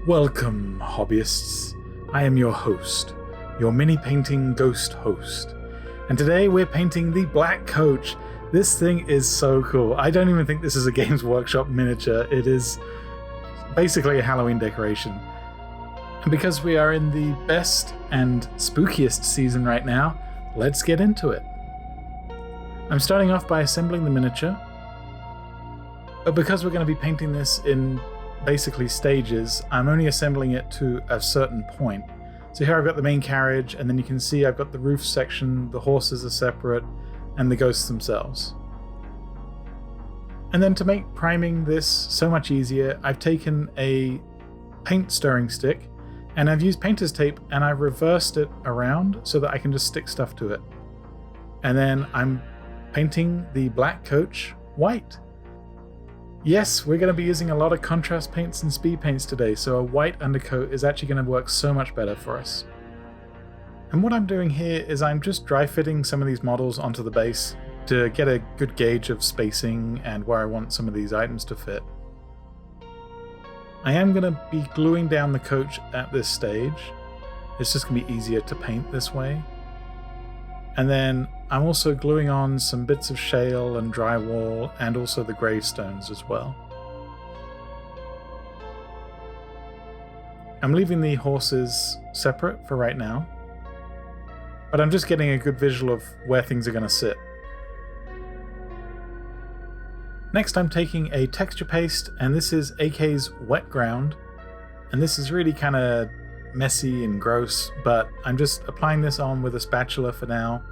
Welcome, hobbyists. I am your host, your mini-painting ghost host. And today we're painting the Black Coach. This thing is so cool. I don't even think this is a Games Workshop miniature. It is basically a Halloween decoration. And because we are in the best and spookiest season right now, let's get into it. I'm starting off by assembling the miniature. But because we're going to be painting this in basically stages, I'm only assembling it to a certain point. So here I've got the main carriage, and then you can see I've got the roof section, the horses are separate, and the ghosts themselves. And then to make priming this so much easier, I've taken a paint stirring stick, and I've used painter's tape, and I've reversed it around so that I can just stick stuff to it. And then I'm painting the Black Coach white. Yes, we're going to be using a lot of contrast paints and speed paints today, so a white undercoat is actually going to work so much better for us. And what I'm doing here is I'm just dry fitting some of these models onto the base to get a good gauge of spacing and where I want some of these items to fit. I am going to be gluing down the coach at this stage. It's just going to be easier to paint this way. And then I'm also gluing on some bits of shale and drywall and also the gravestones as well. I'm leaving the horses separate for right now, but I'm just getting a good visual of where things are going to sit. Next I'm taking a texture paste, and this is AK's Wet Ground, and this is really kind of messy and gross, but I'm just applying this on with a spatula for now.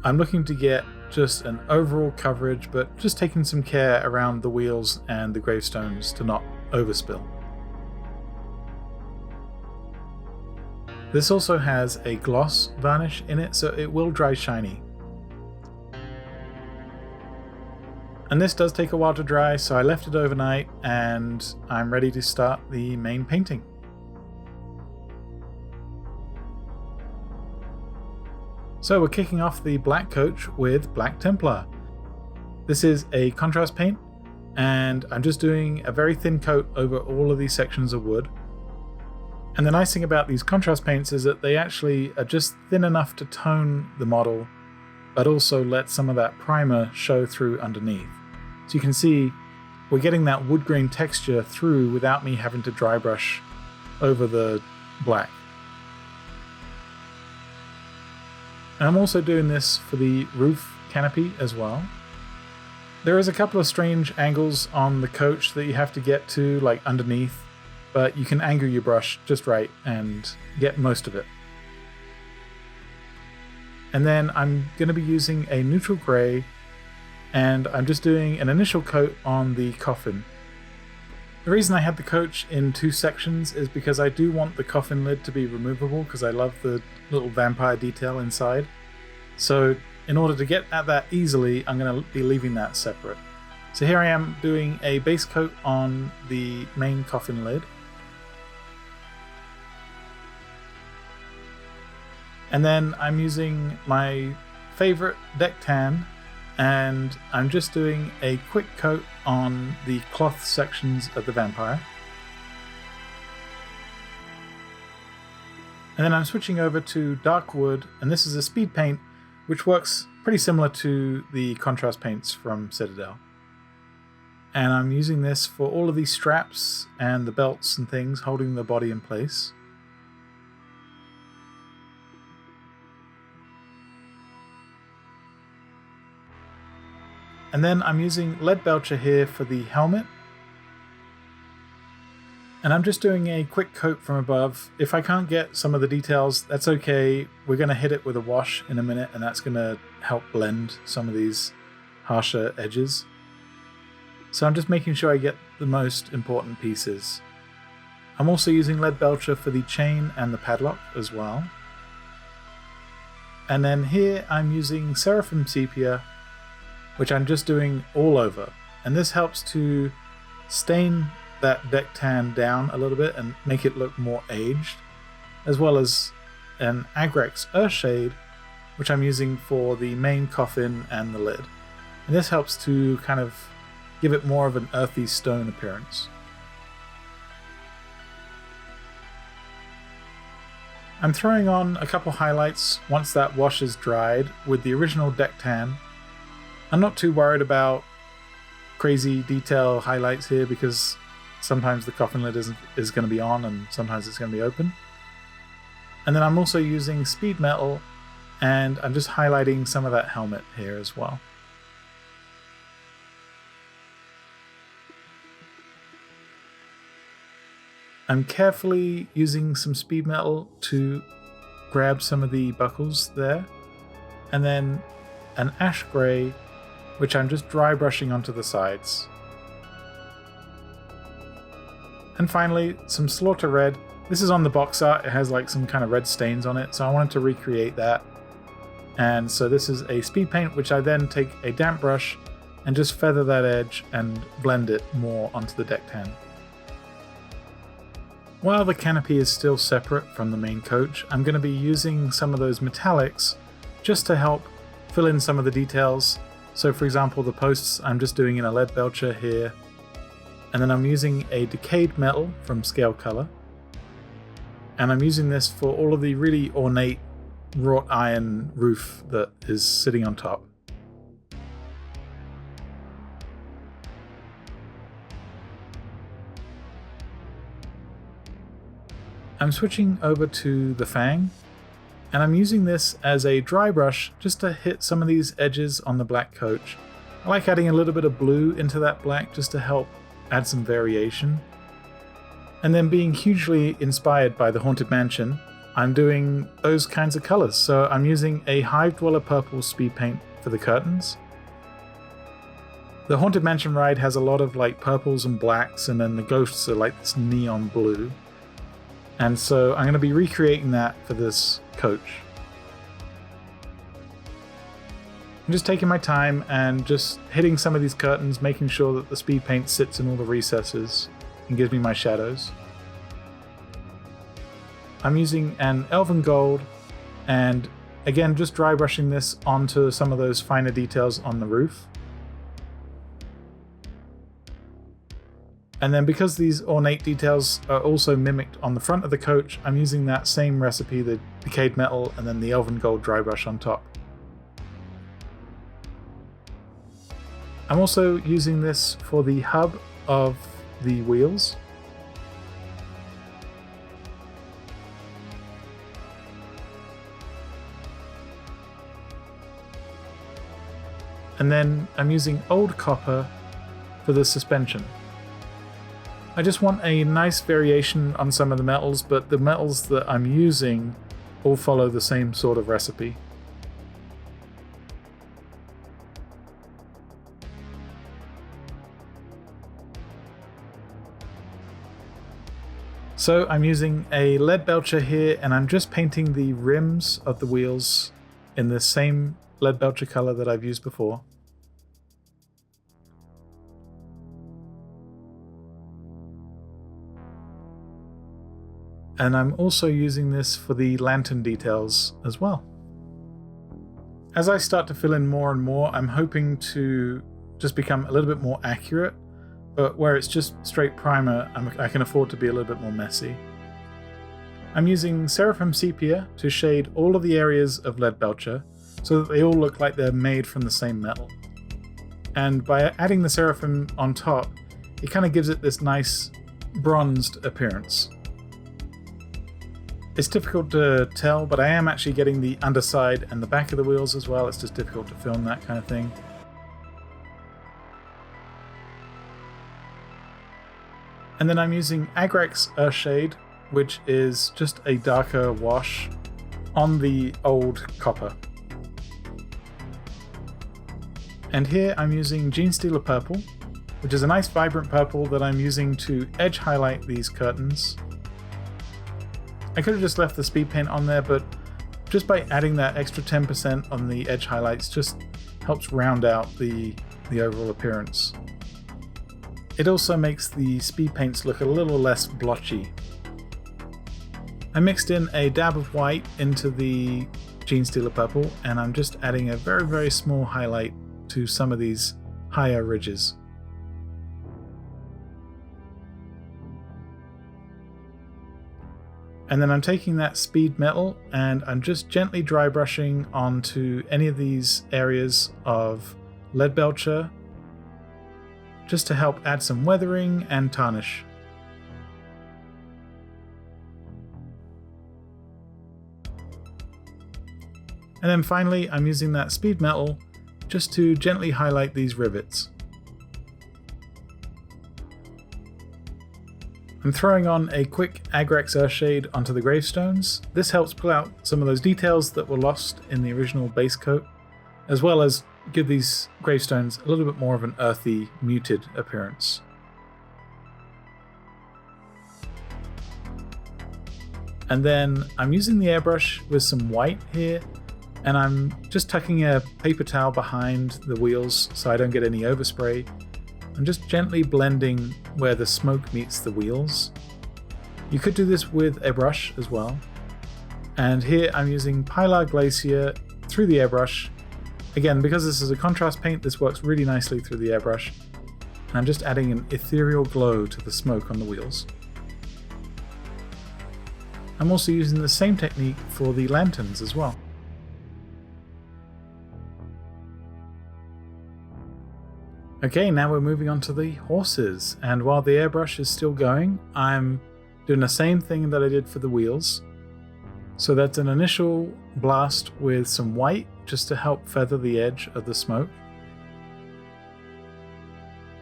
I'm looking to get just an overall coverage, but just taking some care around the wheels and the gravestones to not overspill. This also has a gloss varnish in it, so it will dry shiny. And this does take a while to dry, so I left it overnight and I'm ready to start the main painting. So we're kicking off the Black Coach with Black Templar. This is a contrast paint, and I'm just doing a very thin coat over all of these sections of wood. And the nice thing about these contrast paints is that they actually are just thin enough to tone the model, but also let some of that primer show through underneath. So you can see we're getting that wood grain texture through without me having to dry brush over the black. And I'm also doing this for the roof canopy as well. There is a couple of strange angles on the coach that you have to get to, like underneath, but you can angle your brush just right and get most of it. And then I'm going to be using a neutral grey, and I'm just doing an initial coat on the coffin. The reason I had the coach in two sections is because I do want the coffin lid to be removable, because I love the little vampire detail inside. So in order to get at that easily, I'm going to be leaving that separate. So here I am doing a base coat on the main coffin lid. And then I'm using my favorite Beil-Tan, and I'm just doing a quick coat on the cloth sections of the vampire. And then I'm switching over to dark wood, and this is a speed paint which works pretty similar to the contrast paints from Citadel. And I'm using this for all of these straps and the belts and things holding the body in place. And then I'm using Leadbelcher here for the helmet. And I'm just doing a quick coat from above. If I can't get some of the details, that's okay. We're going to hit it with a wash in a minute, and that's going to help blend some of these harsher edges. So I'm just making sure I get the most important pieces. I'm also using Leadbelcher for the chain and the padlock as well. And then here I'm using Seraphim Sepia, which I'm just doing all over. And this helps to stain that Beil-Tan down a little bit and make it look more aged, as well as an Agrax Earthshade, which I'm using for the main coffin and the lid. And this helps to kind of give it more of an earthy stone appearance. I'm throwing on a couple highlights once that wash is dried with the original deck tan. I'm not too worried about crazy detail highlights here because sometimes the coffin lid is going to be on and sometimes it's going to be open. And then I'm also using speed metal and I'm just highlighting some of that helmet here as well. I'm carefully using some speed metal to grab some of the buckles there, and then an ash grey, which I'm just dry brushing onto the sides. And finally, some slaughter red. This is on the box art, it has like some kind of red stains on it, so I wanted to recreate that. And so this is a speed paint, which I then take a damp brush and just feather that edge and blend it more onto the deck tan. While the canopy is still separate from the main coach, I'm going to be using some of those metallics just to help fill in some of the details. So for example, the posts I'm just doing in a Leadbelcher here, and then I'm using a decayed metal from Scale Color, and I'm using this for all of the really ornate wrought iron roof that is sitting on top. I'm switching over to the Fang, and I'm using this as a dry brush just to hit some of these edges on the black coach. I like adding a little bit of blue into that black just to help add some variation. And then being hugely inspired by the Haunted Mansion, I'm doing those kinds of colors. So I'm using a Hive Dweller purple speed paint for the curtains. The Haunted Mansion ride has a lot of like purples and blacks, and then the ghosts are like this neon blue. And so I'm going to be recreating that for this coach. I'm just taking my time and just hitting some of these curtains, making sure that the speed paint sits in all the recesses and gives me my shadows. I'm using an Elven Gold, and again just dry brushing this onto some of those finer details on the roof. And then because these ornate details are also mimicked on the front of the coach, I'm using that same recipe, the decayed metal and then the Elven Gold dry brush on top. I'm also using this for the hub of the wheels. And then I'm using old copper for the suspension. I just want a nice variation on some of the metals, but the metals that I'm using all follow the same sort of recipe. So I'm using a Leadbelcher here, and I'm just painting the rims of the wheels in the same Leadbelcher color that I've used before. And I'm also using this for the lantern details as well. As I start to fill in more and more, I'm hoping to just become a little bit more accurate, but where it's just straight primer, I can afford to be a little bit more messy. I'm using Seraphim Sepia to shade all of the areas of Leadbelcher so that they all look like they're made from the same metal. And by adding the Seraphim on top, it kind of gives it this nice bronzed appearance. It's difficult to tell, but I am actually getting the underside and the back of the wheels as well. It's just difficult to film that kind of thing. And then I'm using Agrax Earthshade, which is just a darker wash on the old copper. And here I'm using Genestealer Purple, which is a nice vibrant purple that I'm using to edge highlight these curtains. I could have just left the speed paint on there, but just by adding that extra 10% on the edge highlights just helps round out the overall appearance. It also makes the speed paints look a little less blotchy. I mixed in a dab of white into the Genestealer Purple, and I'm just adding a very, very small highlight to some of these higher ridges. And then I'm taking that speed metal and I'm just gently dry brushing onto any of these areas of Leadbelcher, just to help add some weathering and tarnish. And then finally, I'm using that speed metal just to gently highlight these rivets. I'm throwing on a quick Agrax Earthshade onto the gravestones. This helps pull out some of those details that were lost in the original base coat, as well as give these gravestones a little bit more of an earthy, muted appearance. And then I'm using the airbrush with some white here, and I'm just tucking a paper towel behind the wheels so I don't get any overspray. I'm just gently blending where the smoke meets the wheels. You could do this with a brush as well. And here I'm using Pilar Glacier through the airbrush. Again, because this is a contrast paint, this works really nicely through the airbrush. And I'm just adding an ethereal glow to the smoke on the wheels. I'm also using the same technique for the lanterns as well. Okay, now we're moving on to the horses, and while the airbrush is still going, I'm doing the same thing that I did for the wheels. So that's an initial blast with some white, just to help feather the edge of the smoke.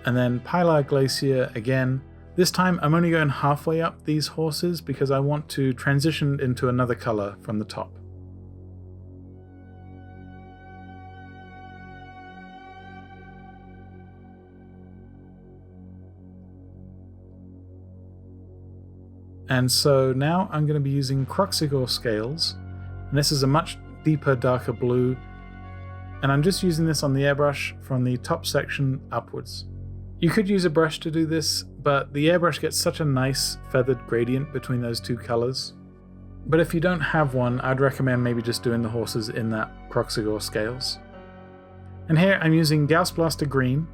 And then Pilar Glacier again. This time I'm only going halfway up these horses because I want to transition into another color from the top. And so now I'm going to be using Kroxigor scales, and this is a much deeper, darker blue, and I'm just using this on the airbrush from the top section upwards. You could use a brush to do this, but the airbrush gets such a nice feathered gradient between those two colors. But if you don't have one, I'd recommend maybe just doing the horses in that Kroxigor scales. And here I'm using Gauss Blaster Green,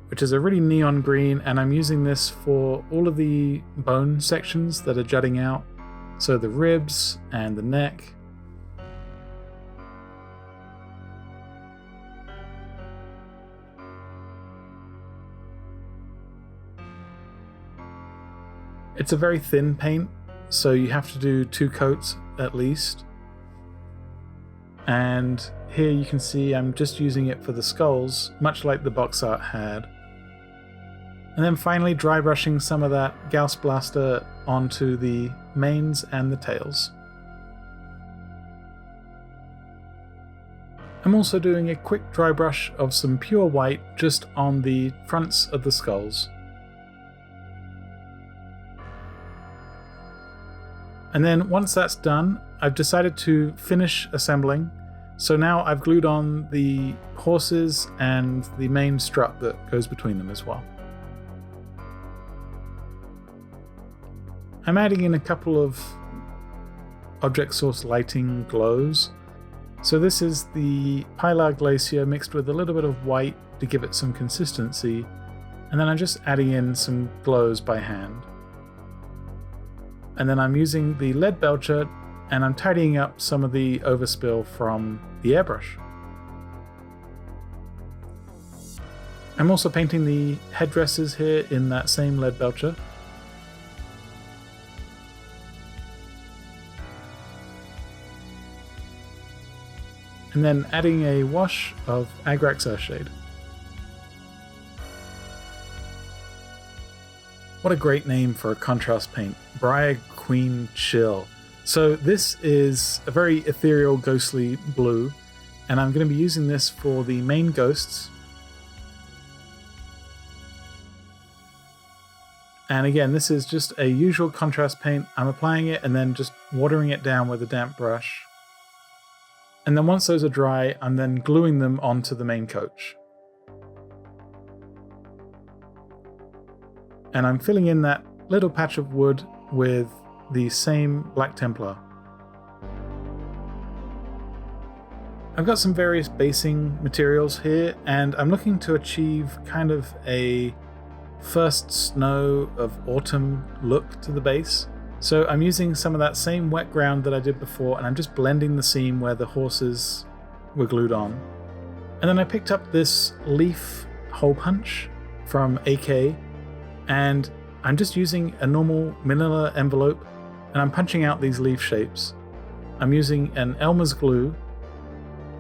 which is a really neon green, and I'm using this for all of the bone sections that are jutting out, so the ribs and the neck. It's a very thin paint, so you have to do 2 coats at least. And here you can see I'm just using it for the skulls, much like the box art had. And then finally dry brushing some of that Gauss Blaster onto the manes and the tails. I'm also doing a quick dry brush of some pure white just on the fronts of the skulls. And then once that's done, I've decided to finish assembling. So now I've glued on the horses and the main strut that goes between them as well. I'm adding in a couple of object source lighting glows. So this is the Pilar Glacier mixed with a little bit of white to give it some consistency, and then I'm just adding in some glows by hand. And then I'm using the Leadbelcher and I'm tidying up some of the overspill from the airbrush. I'm also painting the headdresses here in that same Leadbelcher. And then adding a wash of Agrax Earthshade. What a great name for a contrast paint, Briar Queen Chill. So this is a very ethereal, ghostly blue, and I'm going to be using this for the main ghosts. And again, this is just a usual contrast paint. I'm applying it and then just watering it down with a damp brush. And then once those are dry, I'm then gluing them onto the main coach. And I'm filling in that little patch of wood with the same black Templar. I've got some various basing materials here, and I'm looking to achieve kind of a first snow of autumn look to the base. So I'm using some of that same wet ground that I did before, and I'm just blending the seam where the horses were glued on. And then I picked up this leaf hole punch from AK, and I'm just using a normal manila envelope, and I'm punching out these leaf shapes. I'm using an Elmer's glue,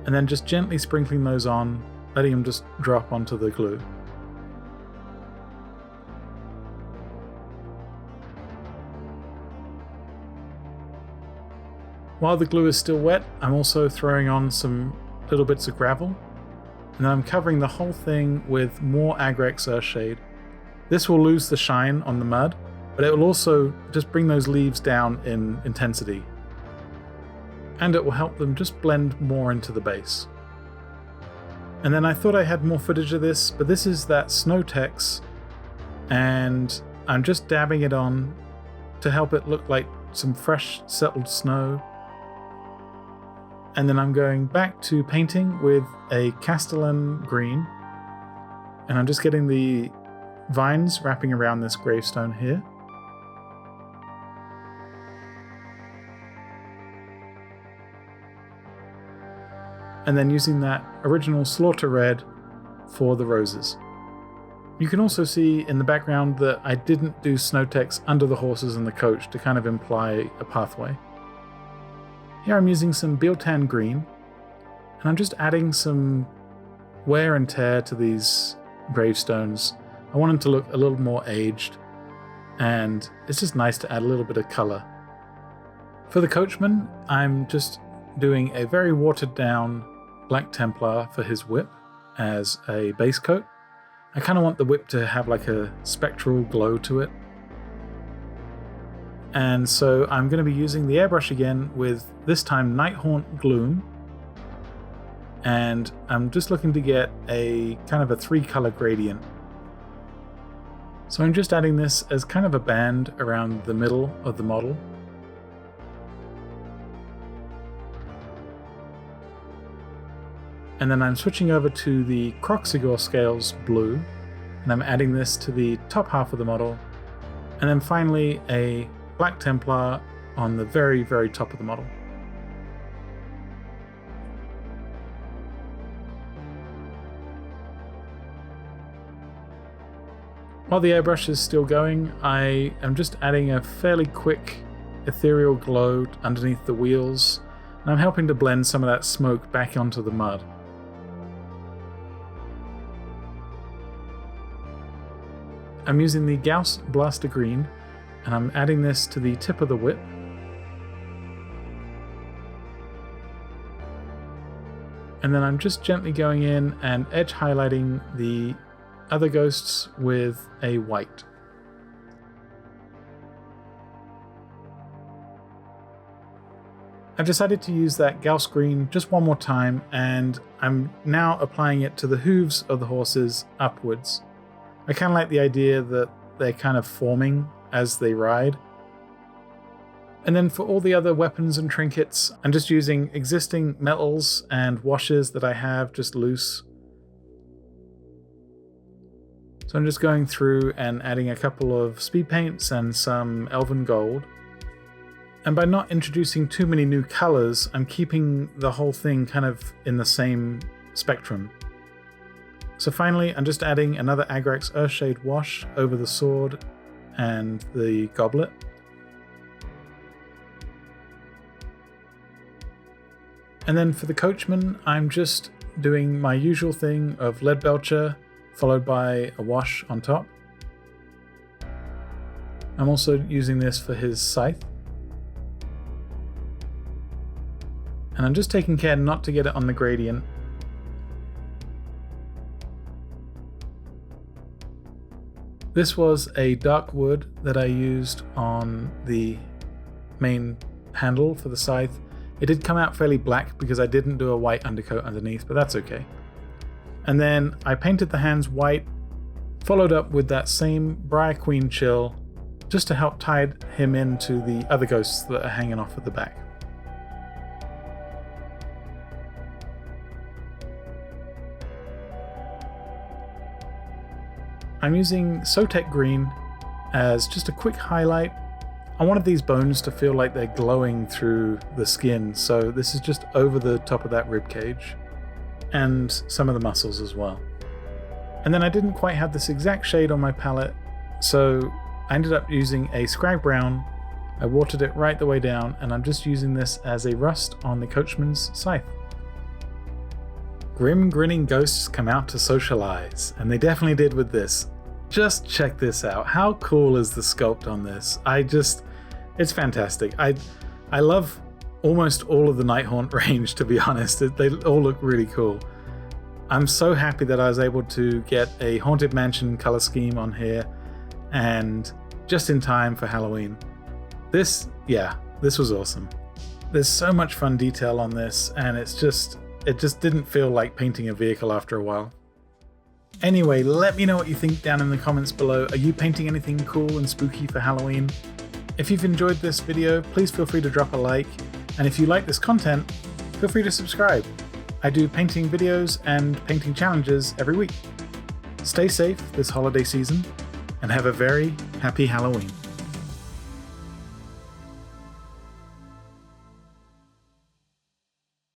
and then just gently sprinkling those on, letting them just drop onto the glue. While the glue is still wet, I'm also throwing on some little bits of gravel, and then I'm covering the whole thing with more Agrax Earthshade. This will lose the shine on the mud, but it will also just bring those leaves down in intensity. And it will help them just blend more into the base. And then I thought I had more footage of this, but this is that snow text, and I'm just dabbing it on to help it look like some fresh settled snow. And then I'm going back to painting with a Castellan green, and I'm just getting the vines wrapping around this gravestone here. And then using that original Slaughter Red for the roses. You can also see in the background that I didn't do snow text under the horses and the coach to kind of imply a pathway. Here I'm using some Beil-Tan green, and I'm just adding some wear and tear to these gravestones. I want them to look a little more aged, and it's just nice to add a little bit of color. For the coachman, I'm just doing a very watered down Black Templar for his whip as a base coat. I kind of want the whip to have like a spectral glow to it. And so I'm going to be using the airbrush again with, this time, Nighthaunt Gloom. And I'm just looking to get a kind of a 3-color gradient. So I'm just adding this as kind of a band around the middle of the model. And then I'm switching over to the Kroxigor Scales blue, and I'm adding this to the top half of the model. And then finally a Black Templar on the very, very top of the model. While the airbrush is still going, I am just adding a fairly quick ethereal glow underneath the wheels, and I'm helping to blend some of that smoke back onto the mud. I'm using the Gauss Blaster Green, and I'm adding this to the tip of the whip. And then I'm just gently going in and edge highlighting the other ghosts with a white. I've decided to use that Gauss green just one more time, and I'm now applying it to the hooves of the horses upwards. I kind of like the idea that they're kind of forming as they ride. And then for all the other weapons and trinkets, I'm just using existing metals and washes that I have just loose. So I'm just going through and adding a couple of speed paints and some elven gold. And by not introducing too many new colors, I'm keeping the whole thing kind of in the same spectrum. So finally, I'm just adding another Agrax Earthshade wash over the sword and the goblet. And then for the coachman, I'm just doing my usual thing of Leadbelcher, followed by a wash on top. I'm also using this for his scythe. And I'm just taking care not to get it on the gradient. This was a dark wood that I used on the main handle for the scythe. It did come out fairly black because I didn't do a white undercoat underneath, but that's okay. And then I painted the hands white, followed up with that same Briar Queen chill, just to help tie him into the other ghosts that are hanging off at the back. I'm using Sotek green as just a quick highlight I wanted these bones to feel like they're glowing through the skin, so this is just over the top of that rib cage, and some of the muscles as well. And then I didn't quite have this exact shade on my palette, so I ended up using a Skrag brown. I watered it right the way down, and I'm just using this as a rust on the Coachman's scythe. Grim grinning ghosts come out to socialize, and they definitely did with this. Just check this out. How cool is the sculpt on this? It's fantastic. I love almost all of the Nighthaunt range, to be honest. They all look really cool. I'm so happy that I was able to get a Haunted Mansion color scheme on here, and just in time for Halloween. This was awesome. There's so much fun detail on this, and it just didn't feel like painting a vehicle after a while. Anyway, let me know what you think down in the comments below. Are you painting anything cool and spooky for Halloween? If you've enjoyed this video, please feel free to drop a like, and if you like this content, feel free to subscribe. I do painting videos and painting challenges every week. Stay safe this holiday season, and have a very happy Halloween.